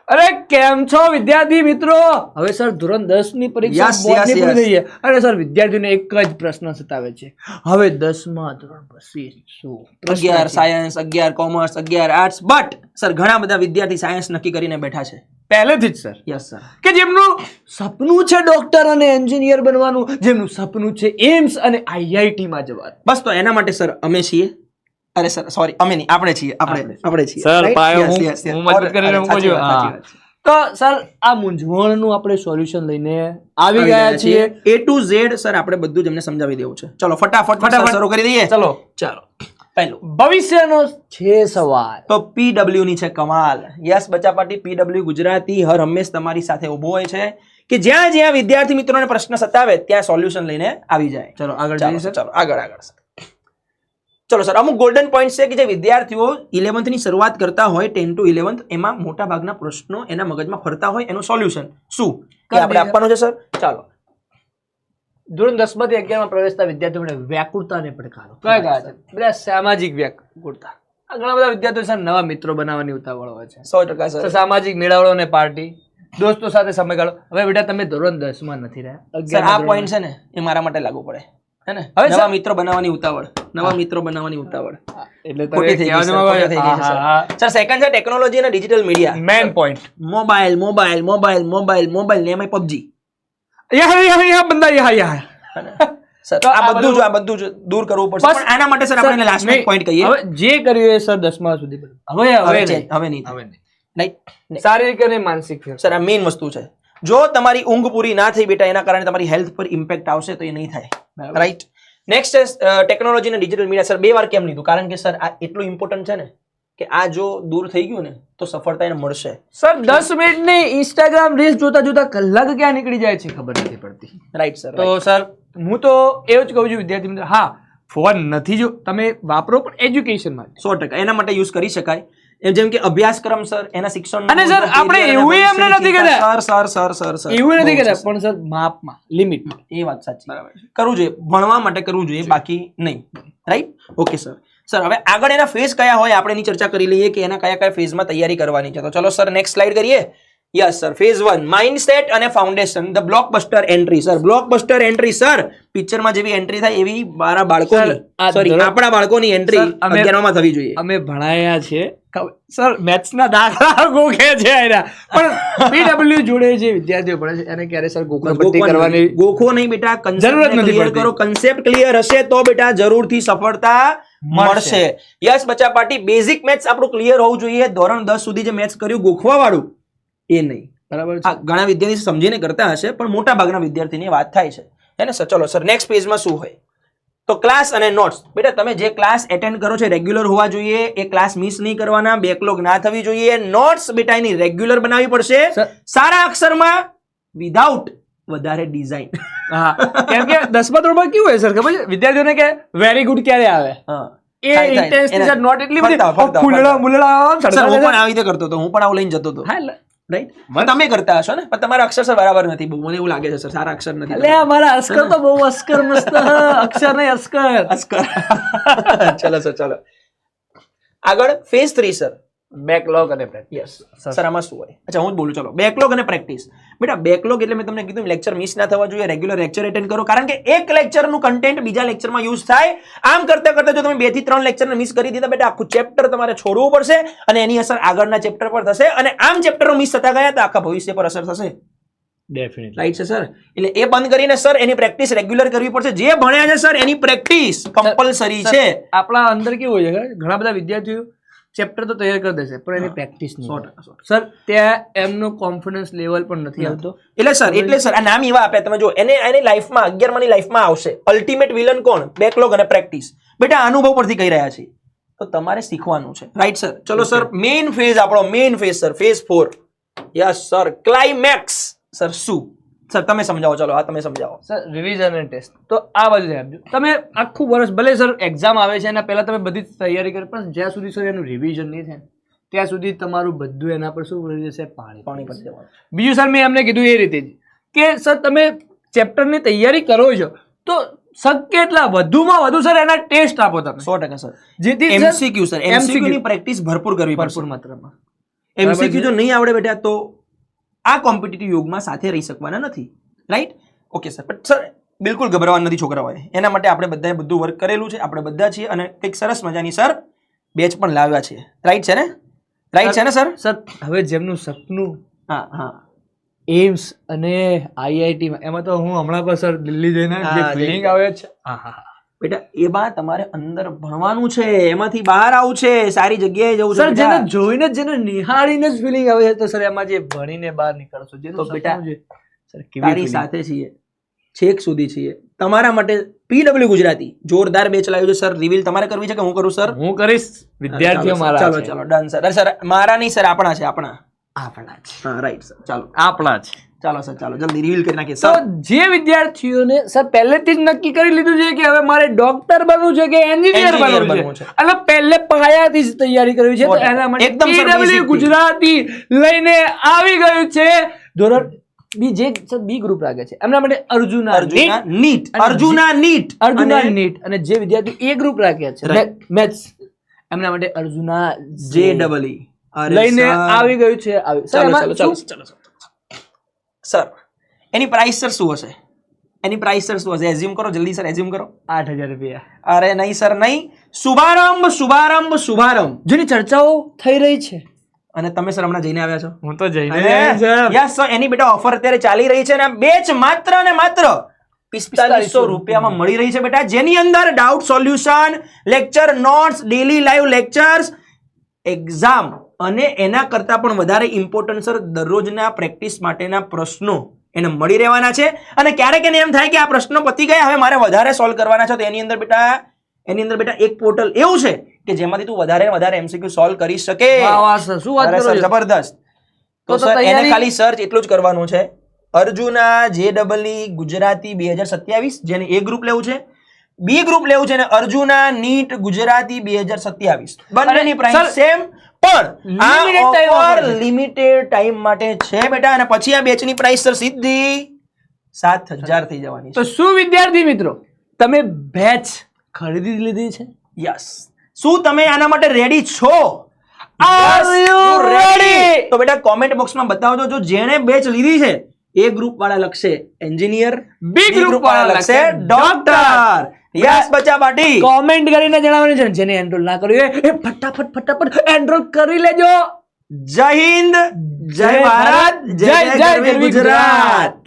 અરે કેમ છો વિદ્યાર્થી મિત્રો? હવે સર ધોરણ 10 ની પરીક્ષા બોર્ડની પૂરી થઈ છે. અરે સર વિદ્યાર્થીઓને એક જ પ્રશ્ન સતાવે છે, હવે 10મા ધોરણ પછી શું? 11 science, 11 commerce, 11 arts. But sir ઘણા બધા વિદ્યાર્થી સાયન્સ નક્કી કરીને બેઠા છે પહેલેથી જ સર. Yes sir. કે જેમનું સપનું છે ડોક્ટર અને એન્જિનિયર બનવાનું, જેમનું સપનું છે એમ્સ અને આઈઆઈટી માં જવાનું. બસ તો એના માટે સર અમે છીએ. અરે સર સોરી, અમે નહીં, આપણે છીએ. આપણે છીએ સર right? પાયો Yes, હું yes, yes. મદદ કરીને મૂકું છું. સાચી વાત છે. તો સર આ મૂંઝવણનું આપણે સોલ્યુશન લઈને આવી ગયા છીએ. A to Z સર આપણે બધું જ એમને સમજાવી દેવું છે. ચલો ફટાફટ શરૂ કરી દઈએ. ચાલો. પહેલું ભવિષ્યનો છે સવાલ. તો PW ની છે કમાલ. યસ બચ્ચા પાર્ટી PW ગુજરાતી હર હંમેશ તમારી સાથે ઊભો હોય છે કે જ્યાં જ્યાં વિદ્યાર્થી મિત્રોને પ્રશ્ન સતાવે ત્યાં સોલ્યુશન લઈને આવી જાય. ચલો આગળ ચાલો જઈએ સર. ચલો આગળ સર. ચલો સર, અમુક ગોલ્ડન પોઈન્ટ છે કે જે વિદ્યાર્થીઓ 11th ની શરૂઆત કરતા હોય 10 to 11th એમાં મોટા ભાગના પ્રશ્નો એના મગજમાં ફરતા હોય એનું સોલ્યુશન શું કે આપણે આપવાનું છે સર. ચાલો. ધોરણ 10 માંથી 11 માં પ્રવેશતા વિદ્યાર્થીઓ માટે વ્યાકુળતા અને પડકારો કયા છે? બધા સામાજિક વ્યાકુળતા. આ ઘણા બધા વિદ્યાર્થીઓ સર નવા મિત્રો બનાવવાની ઉતાવળ હોય છે. 100% સર. સામાજિક મેળાવડો અને પાર્ટી, દોસ્તો સાથે સમયગાળો. હવે બેટા તમે ધોરણ 10 માં નથી રહ્યા. સર આ પોઈન્ટ છે ને એ મારા માટે લાગુ પડે હે ને. હવે નવા મિત્રો બનાવવાની ઉતાવળ. એટલે ખોટી થઈ ગઈ સર, ખોટી થઈ ગઈ છે સર. સર સેકન્ડ છે ટેકનોલોજી અને digital media. Main point. Mobile ને એમાં PUBG. યહ બંદા યહ. સર આ બધું જ દૂર કરવું પડશે. પણ આના માટે સર આપણે લાસ્ટ પોઈન્ટ કહીએ. હવે જે કર્યું એ સર 10મા સુધી હવે નહીં. શારીરિક અને માનસિક સર આ મેઇન વસ્તુ છે. જો તમારી ઊંઘ પૂરી ના થઈ બેટા એના કારણે તમારી હેલ્થ પર ઇમ્પેક્ટ આવશે તો એ નહીં થાય. રાઈટ. નેક્સ્ટ છે ટેકનોલોજી અને ડિજિટલ મીડિયા. સર 2 વાર કેમ લીધું? કારણ કે સર આ એટલું ઇમ્પોર્ટન્ટ છે ને કે આ જો દૂર થઈ ગયું ને તો સફળતા એને મળશે. સર 10 મિનિટની ઇન્સ્ટાગ્રામ રીલ્સ જોતા જોતા કલાક ક્યાં નીકળી જાય છે ખબર નથી પડતી. Right sir. તો સર હું તો એવું જ કહું છું વિદ્યાર્થી મિત્રો, હા ફોન નથી જો તમે વાપરો પણ એજ્યુકેશન માટે 100% એના માટે યુઝ કરી શકાય. જેમ કે અભ્યાસક્રમ સર એના શિક્ષણ અને સર આપણે એવું એમને નથી કહેતા સર એવું નથી કહેતા પણ સર માપમાં લિમિટ. એ વાત સાચી. બરાબર કરવું જોઈએ, ભણવા માટે કરવું જોઈએ, બાકી નહીં. રાઈટ. Okay sir. સર હવે આગળ એના ફેઝ કયા હોય આપણે એની ચર્ચા કરી લઈએ કે એના કયા ફેઝમાં તૈયારી કરવાની છે. તો ચલો સર નેક્સ્ટ સ્લાઇડ કરીએ. Yes sir. ફેઝ 1 માઇન્ડસેટ અને foundation, the blockbuster entry. Sir blockbuster entry sir પિક્ચરમાં જેવી એન્ટ્રી થાય એવી મારા બાળકોની આપણા બાળકોની એન્ટ્રી 11માં થવી જોઈએ. અમે ભણાયા છે સર, મેથ્સના દાખલા ગોખે છે એના, પણ PW જોડે જે વિદ્યાર્થીઓ ભણે છે એને ક્યારે સર ગોખણપટ્ટી કરવાની ગોખો નહીં બેટા. જરૂરત નથી કરો. કન્સેપ્ટ ક્લિયર હશે તો બેટા જરૂરથી સફળતા મળશે. યસ બચ્ચા પાર્ટી. બેઝિક મેથ્સ આપણું ક્લિયર હોવું જોઈએ. ધોરણ 10 સુધી જે મેથ્સ કર્યું ગોખવા વાળું એ નહીં. બરાબર. ઘણા વિદ્યાર્થી સમજીને કરતા હશે પણ મોટા ભાગના વિદ્યાર્થીની વાત થાય છે હે ને સર. ચલો સર નેક્સ્ટ પેજમાં શું હોય તો ક્લાસ અને નોટ્સ. બેટા તમે જે ક્લાસ એટેન્ડ કરો છો રેગ્યુલર હોવા જોઈએ, એ ક્લાસ મિસ નહીં કરવાના, બેકલોગ ના થવી જોઈએ. નોટ્સ બેટા એની રેગ્યુલર બનાવવી પડશે, સારા અક્ષરમાં, વિધાઉટ વધારે ડિઝાઇન. હા, કેમ કે 10મા ધોરણમાં કેવું હોય સર ખબર છે વિદ્યાર્થીઓને કે વેરી ગુડ ક્યારે આવે? એ ઇન્ટેન્સ સર નોટ એટલી બધી ફૂલડા મુલડા. સર હું પણ આવી રીતે કરતો હતો, હું પણ આવું લઈને જતો હતો. રાઈટ. તમે કરતા હશો ને પણ તમારા અક્ષર સર બરાબર નથી. બહુ મને એવું લાગે છે સર સારા અક્ષર નથી. એટલે મારા અસ્કર તો બહુ અસ્કર મસ્ત. અક્ષર નહીં અસ્કર. ચલો સર ચલો આગળ. ફેઝ 3 સર બેકલોગ અને પ્રેક્ટિસ. સર આમાં શું હોય? અચ્છા હું જ બોલું. ચલો બેકલોગ અને પ્રેક્ટિસ. બેટા બેકલોગ એટલે મેં તમને કીધું લેક્ચર મિસ ના થવા જોઈએ, રેગ્યુલર લેક્ચર એટેન્ડ કરો, કારણ કે એક લેક્ચરનું કન્ટેન્ટ બીજા લેક્ચરમાં યુઝ થાય. આમ કરતા કરતા જો તમે 2 થી 3 લેક્ચરને મિસ કરી દીધા બેટા આખું ચેપ્ટર તમારે છોડવું પડશે અને એની અસર આગળના ચેપ્ટર પર થશે. અને આમ ચેપ્ટરો મિસ થતા ગયા તો આખા ભવિષ્ય પર અસર થશે. ડેફિનેટલી. રાઈટ છે સર. એટલે એ બંધ કરીને સર એની પ્રેક્ટિસ રેગ્યુલર કરવી પડશે. જે ભણ્યા છે સર એની પ્રેક્ટિસ કમ્પલસરી છે. આપણા અંદર કેવું હોય છે ઘણા બધા વિદ્યાર્થીઓ ચેપ્ટર તો તૈયાર કરી દેશે પણ એની પ્રેક્ટિસ નહીં. 100% સર ત્યાં એમનો કોન્ફિડન્સ લેવલ પણ નથી આવતો. એટલે સર આ નામ એવા આપ્યા તમે જો એને એની લાઈફમાં 11માની લાઈફમાં આવશે. અલ્ટિમેટ વિલન કોણ? બેકલોગ અને પ્રેક્ટિસ. બેટા અનુભવ પરથી કહી રહ્યા છીએ તો તમારે શીખવાનું છે. Right sir. ચલો સર મેઇન ફેઝ આપણો main phase sir phase 4. Yes sir. Climax. Sir શું? સર તમે સમજાવો. ચલો આ તમે સમજાવો. સર રિવિઝન અને ટેસ્ટ. તો આ બાજુ આપજો તમે આખું વર્ષ ભલે સર એક્ઝામ આવે છે એના પહેલા તમે બધી તૈયારી કરી પણ જ્યાં સુધી સર એનું રિવિઝન નહીં થાય ત્યાં સુધી તમારું બધું એના પર શું પડી જશે? પાણી પડી જવાનું. બીજું સર મેં એમને કીધું એ રીતે જ કે સર તમે ચેપ્ટરની તૈયારી કરો છો તો શક્ય એટલા વધુમાં વધુ સર એના ટેસ્ટ આપો તમે. 100% સર. જેથી MCQ સર MCQ ની પ્રેક્ટિસ ભરપૂર કરવી પડશે. ભરપૂર માત્રામાં. એમસીક્યુ જો નહીં આવડે બેટા તો આ કોમ્પિટિટિવ યુગમાં સાથે રહી શકવાના નથી, રાઈટ? ઓકે સર, પણ સર બિલકુલ ગભરાવાનું નથી છોકરાઓએ. એના માટે આપણે બધાએ બધું વર્ક કરેલું છે, આપણે બધા છીએ અને કંઈક સરસ મજાની સર બેચ પણ લાવ્યા છે, રાઈટ છે ને? રાઈટ છે ને સર? સર હવે જેમનું સપનું હા હા એમ્સ અને આઈઆઈટી એમાં તો હું હમણાં પર સર દિલ્હી જઈને જે હા, ફિલિંગ આવે છે, હા હા હા. બેટા એમાં તમારે અંદર ભણવાનું છે, એમાંથી બહાર આવવું છે, સારી જગ્યાએ જવું સર છે જેને બેટા. જોઈને જ, જેને નિહાળીને જ ફિલિંગ આવે છે, તો સર એમાં જે ભણીને બહાર નીકળશો જેનું તો બેટા, સપનું છે, સર કેવી તારી feeling? સાથે છીએ, છેક સુધી છીએ. તમારા માટે પીડબ્લ્યુ ગુજરાતી જોરદાર બેચ લાવ્યું છે સર. રિવીલ તમારે કરવી છે કે હું કરું સર? હું કરીશ, વિદ્યાર્થીઓ મારા ચાલો છે. ચાલો ડન સર. સર મારા નહીં સર, આપણા છે, આપણા. આપણા છે, હા રાઈટ સર. ચાલો આપણા છે. ચાલો સર, ચાલો જલ્દી રિવીલ કરી નાખીએ તો સર. જે વિદ્યાર્થીઓને સર પહેલેથી જ નક્કી કરી લીધું છે કે હવે મારે ડોક્ટર બનવું છે કે એન્જિનિયર Engineer બનવું બનવું છે, છે. એટલે પહેલે પાયાથી જ તૈયારી કરવી છે, તો બરાબર. એના માટે એકદમ સર PW basic થી. ગુજરાતી લઈને આવી ગયું છે. ધોરણ બી જે સર બી ગ્રુપ રાખે છે એમના માટે અર્જુના અર્જુના NEET, નીટ, અને અર્જુના નીટ, અર્જુના અને નીટ, અને જે વિદ્યાર્થી એ ગ્રુપ રાખે છે Right. મેથ્સ, એમના માટે અર્જુના જે ડબલ ઈ. અરે લઈને સર. આવી ગયું છે. સર ચાલો એમાં ચાલો ચાલો શું? ચાલો સર એની પ્રાઇસ સર શું હશે? એની પ્રાઇસ સર શું હશે? એઝ્યુમ કરો જલ્દી સર, એઝ્યુમ કરો. 8,000 રૂપિયા. અરે નહીં સર નહીં, શુભારંભ શુભારંભ શુભારંભ. જેની ચર્ચાઓ થઈ રહી છે, અને તમે સર હમણાં જઈને આવ્યા છો? હું તો જઈને યસ સર, એની બેટા ઓફર અત્યારે ચાલી રહી છે ને બેચ માત્ર ને માત્ર 4500 રૂપિયામાં મળી રહી છે બેટા, જેની અંદર doubt solution, lecture notes, daily live lectures, exam અને એના કરતા પણ વધારે ઇમ્પોર્ટન્ટ સર દરરોજના પ્રેક્ટિસ માટેના પ્રશ્નો એને મળી રહેવાના છે. અને ક્યારેક એને એમ થાય કે આ પ્રશ્નો પતી ગયા, હવે મારે વધારે સોલ્વ કરવાના છે, તો એની અંદર બેટા એક પોર્ટલ એવું છે કે જેમાંથી તું વધારે વધારે એમસીક્યુ સોલ્વ કરી શકે. વાહ વાહ સર, શું વાત અરે કરો સર છો? જબરદસ્ત. તો તો સર એને તૈયારી- ખાલી સર્ચ એટલું જ કરવાનું છે, અર્જુના JEE ગુજરાતી 2027, જેને એ ગ્રુપ લેવું છે, બી ગ્રુપ લેવું છે, અને અર્જુના નીટ ગુજરાતી 2027. બંનેની અને પ્રાઇસ સર, સેમ, પણ limited time આ offer ઓફર છે. લિમિટેડ ટાઈમ માટે છે બેટા, અને પછી આ બેચની પ્રાઇસ સર સીધી 7,000 થઈ જવાની તો છે. શું વિદ્યાર્થી મિત્રો, તમે બેચ ખરીદી લીધી છે? યસ. શું તમે આના માટે રેડી છો? Are Yes, you you ready? ready? તો બેટા કોમેન્ટ બોક્સમાં બતાવજો. જો જેણે બેચ લીધી છે એ ગ્રુપ વાળા લખશે એન્જિનિયર, B group વાળા લખશે લખશે ડોક્ટર. યસ બચ્ચા પાટી. કોમેન્ટ કરીને જણાવવાનું છે, જેને એનરોલ ના કર્યું હોય, એ ફટાફટ એનરોલ કરી લેજો. જય હિન્દ, જય ભારત, જય જય ગરવી ગુજરાત.